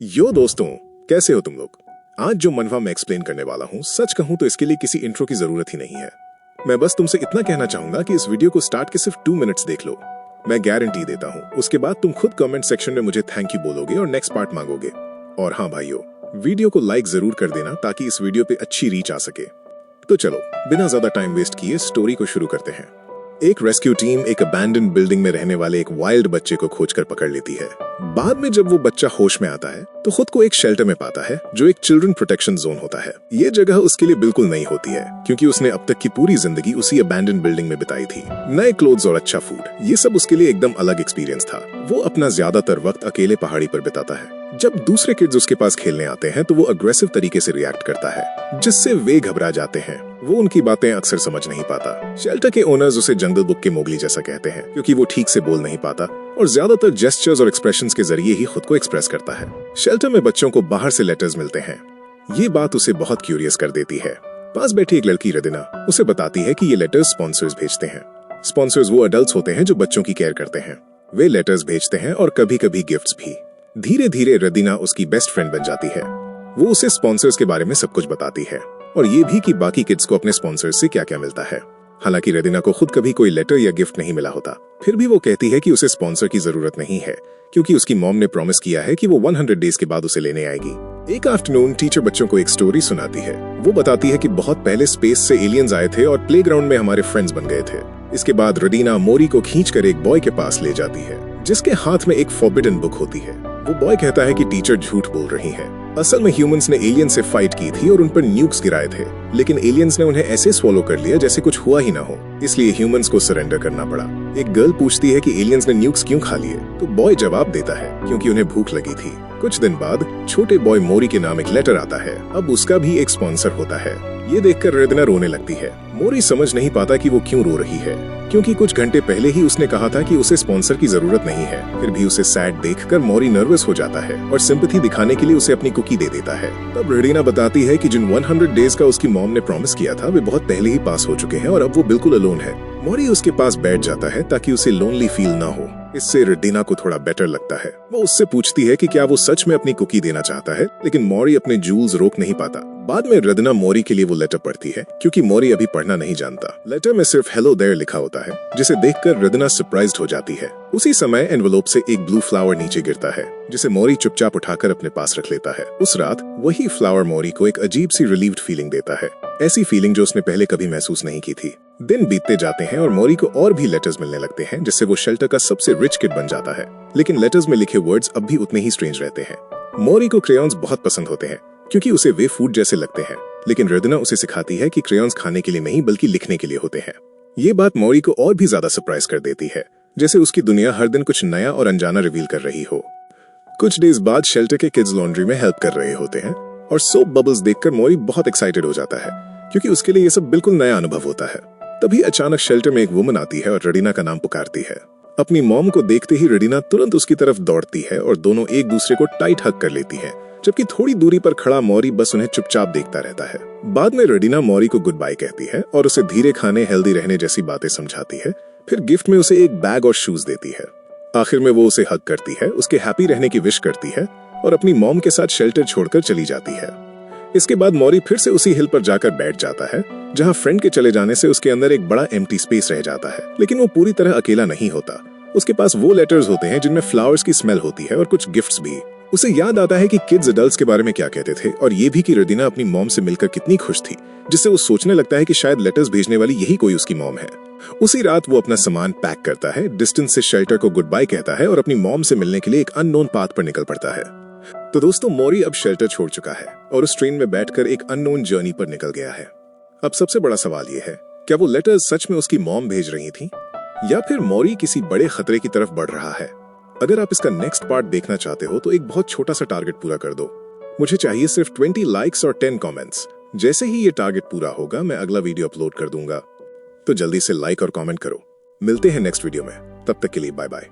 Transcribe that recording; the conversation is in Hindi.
यो दोस्तों, कैसे हो तुम लोग। आज जो मनवा मैं एक्सप्लेन करने वाला हूँ, सच कहूँ तो इसके लिए किसी इंट्रो की जरूरत ही नहीं है। मैं बस तुमसे इतना कहना चाहूंगा कि इस वीडियो को स्टार्ट के सिर्फ 2 मिनट्स देख लो। मैं गारंटी देता हूँ उसके बाद तुम खुद कमेंट सेक्शन में मुझे थैंक यू बोलोगे और नेक्स्ट पार्ट मांगोगे। और हाँ भाइयों, वीडियो को लाइक जरूर कर देना ताकि इस वीडियो पे अच्छी रीच आ सके। तो चलो बिना ज्यादा टाइम वेस्ट किए स्टोरी को शुरू करते हैं। एक रेस्क्यू टीम एक अबैंडन्ड बिल्डिंग में रहने वाले एक वाइल्ड बच्चे को खोजकर पकड़ लेती है। बाद में जब वो बच्चा होश में आता है तो खुद को एक शेल्टर में पाता है जो एक चिल्ड्रन प्रोटेक्शन जोन होता है। ये जगह उसके लिए बिल्कुल नई होती है क्योंकि उसने अब तक की पूरी जिंदगी उसी अबैंडन्ड बिल्डिंग में बिताई थी। नए क्लोथ्स और अच्छा फूड, ये सब उसके लिए एकदम अलग एक्सपीरियंस था। वो अपना ज्यादातर वक्त अकेले पहाड़ी पर बिताता है। जब दूसरे किड्स उसके पास खेलने आते हैं तो वो अग्रेसिव तरीके से रिएक्ट करता है जिससे वे घबरा जाते हैं। वो उनकी बातें अक्सर समझ नहीं पाता। शेल्टर के ओनर्स उसे जंगल बुक के मोगली जैसा कहते हैं क्योंकि वो ठीक से बोल नहीं पाता और ज्यादातर जेस्चर्स और एक्सप्रेशंस के जरिए ही खुद को एक्सप्रेस करता है। शेल्टर में बच्चों को बाहर से लेटर्स मिलते हैं। ये बात उसे बहुत क्यूरियस कर देती है। पास बैठी एक लड़की रदीना उसे बताती है कि ये लेटर्स स्पॉन्सर्स भेजते हैं। स्पॉन्सर्स वो अडल्ट्स होते हैं जो बच्चों की केयर करते हैं। वे लेटर्स भेजते हैं और कभी कभी गिफ्ट्स भी। धीरे धीरे रदीना उसकी बेस्ट फ्रेंड बन जाती है। वो उसे स्पॉन्सर्स के बारे में सब कुछ बताती है और ये भी कि बाकी किड्स को अपने स्पॉन्सर्स से क्या क्या मिलता है। हालांकि रदीना को खुद कभी कोई लेटर या गिफ्ट नहीं मिला होता, फिर भी वो कहती है कि उसे स्पॉन्सर की जरूरत नहीं है क्योंकि उसकी मॉम ने प्रॉमिस किया है कि वो 100 डेज के बाद उसे लेने आएगी। एक आफ्टरनून टीचर बच्चों को एक स्टोरी सुनाती है। वो बताती है कि बहुत पहले स्पेस से एलियंस आए थे और प्लेग्राउंड में हमारे फ्रेंड्स बन गए थे। इसके बाद रदीना मोरी को खींचकर एक बॉय के पास ले जाती है जिसके हाथ में एक फॉरबिडन बुक होती है। वो बॉय कहता है कि टीचर झूठ बोल रही है। असल में ह्यूमंस ने एलियंस से फाइट की थी और उन पर न्यूक्स गिराए थे, लेकिन एलियंस ने उन्हें ऐसे स्वॉलो कर लिया जैसे कुछ हुआ ही ना हो। इसलिए ह्यूमंस को सरेंडर करना पड़ा। एक गर्ल पूछती है कि एलियंस ने न्यूक्स क्यों खा लिए, तो बॉय जवाब देता है क्योंकि उन्हें भूख लगी थी। कुछ दिन बाद छोटे बॉय मोरी के नाम एक लेटर आता है। अब उसका भी एक स्पॉन्सर होता है। ये देखकर रदीना रोने लगती है। मोरी समझ नहीं पाता कि वो क्यों रो रही है क्योंकि कुछ घंटे पहले ही उसने कहा था कि उसे स्पॉन्सर की जरूरत नहीं है। फिर भी उसे सैड देखकर मोरी नर्वस हो जाता है और सिंपैथी दिखाने के लिए उसे अपनी कुकी दे देता है। तब रदीना बताती है कि जिन 100 डेज का उसकी मॉम ने प्रॉमिस किया था वे बहुत पहले ही पास हो चुके हैं और अब वो बिल्कुल अलोन है। मोरी उसके पास बैठ जाता है ताकि उसे लोनली फील ना हो। इससे रदीना को थोड़ा बेटर लगता है। वो उससे पूछती है कि क्या वो सच में अपनी कुकी देना चाहता है, लेकिन मोरी अपने जूल्स रोक नहीं पाता। बाद में रदीना मोरी के लिए वो लेटर पढ़ती है क्योंकि मोरी अभी पढ़ना नहीं जानता। लेटर में सिर्फ हेलो देयर लिखा होता है जिसे देखकर रदीना सरप्राइज्ड हो जाती है। उसी समय एनवेलोप से एक ब्लू फ्लावर नीचे गिरता है जिसे मोरी चुपचाप उठाकर अपने पास रख लेता है। उस रात वही फ्लावर मोरी को एक अजीब सी रिलीव्ड फीलिंग देता है, ऐसी फीलिंग जो उसने पहले कभी महसूस नहीं की थी। दिन बीतते जाते हैं और मोरी को और भी लेटर्स मिलने लगते हैं जिससे वो शेल्टर का सबसे रिच किड बन जाता है। लेकिन लेटर्स में लिखे वर्ड्स अब भी उतने ही स्ट्रेंज रहते हैं। मोरी को क्रेयॉन्स बहुत पसंद होते हैं क्योंकि उसे वे फूड जैसे लगते हैं, लेकिन रदीना उसे सिखाती है कि क्रेयॉन्स खाने के लिए नहीं बल्कि लिखने के लिए होते हैं। ये बात मोरी को और भी ज्यादा सरप्राइज कर देती है, जैसे उसकी दुनिया हर दिन कुछ नया और अनजाना रिवील कर रही हो। कुछ डेज बाद शेल्टर के किड्स लॉन्ड्री में हेल्प कर रहे होते हैं और सोप बबल्स देखकर मोरी बहुत एक्साइटेड हो जाता है क्योंकि उसके लिए ये सब बिल्कुल नया अनुभव होता है। तभी अचानक शेल्टर में एक वुमन आती है और रदीना का नाम पुकारती है। अपनी मॉम को देखते ही रदीना तुरंत उसकी तरफ दौड़ती है और दोनों एक दूसरे को टाइट हग कर लेती है, जबकि थोड़ी दूरी पर खड़ा मोरी बस उन्हें चुपचाप देखता रहता है। बाद में रदीना मोरी को गुड बाय कहती है और उसे धीरे खाने, हेल्दी रहने जैसी बातें समझाती है। फिर गिफ्ट में उसे एक बैग और शूज देती है। आखिर में वो उसे हग करती है, उसके हैप्पी रहने की विश करती है और अपनी मॉम के साथ शेल्टर छोड़कर चली जाती है। इसके बाद मोरी फिर से उसी हिल पर जाकर बैठ जाता है जहां फ्रेंड के चले जाने से उसके अंदर एक बड़ा एम्प्टी स्पेस रह जाता है। लेकिन वो पूरी तरह अकेला नहीं होता। उसके पास वो लेटर्स होते हैं जिनमें फ्लावर्स की स्मेल होती है और कुछ गिफ्ट्स भी। उसे याद आता है कि किड्स अडल्ट्स के बारे में क्या कहते थे और ये भी कि रदीना अपनी मॉम से मिलकर कितनी खुश थी, जिससे वो सोचने लगता है कि शायद लेटर्स भेजने वाली यही कोई उसकी मॉम है। उसी रात वो अपना सामान पैक करता है, डिस्टेंस से शेल्टर को गुड बाय कहता है और अपनी मॉम से मिलने के लिए एक अननोन पाथ पर निकल पड़ता है। तो दोस्तों, मोरी अब शेल्टर छोड़ चुका है और उस ट्रेन में बैठकर एक अननोन जर्नी पर निकल गया है। अब सबसे बड़ा सवाल ये है, क्या वो लेटर्स सच में उसकी मॉम भेज रही थी या फिर मोरी किसी बड़े खतरे की तरफ बढ़ रहा है? अगर आप इसका नेक्स्ट पार्ट देखना चाहते हो तो एक बहुत छोटा सा टारगेट पूरा कर दो। मुझे चाहिए सिर्फ 20 लाइक्स और 10 कमेंट्स। जैसे ही ये टारगेट पूरा होगा मैं अगला वीडियो अपलोड कर दूंगा, तो जल्दी से लाइक और कमेंट करो। मिलते हैं नेक्स्ट वीडियो में, तब तक के लिए बाय बाय।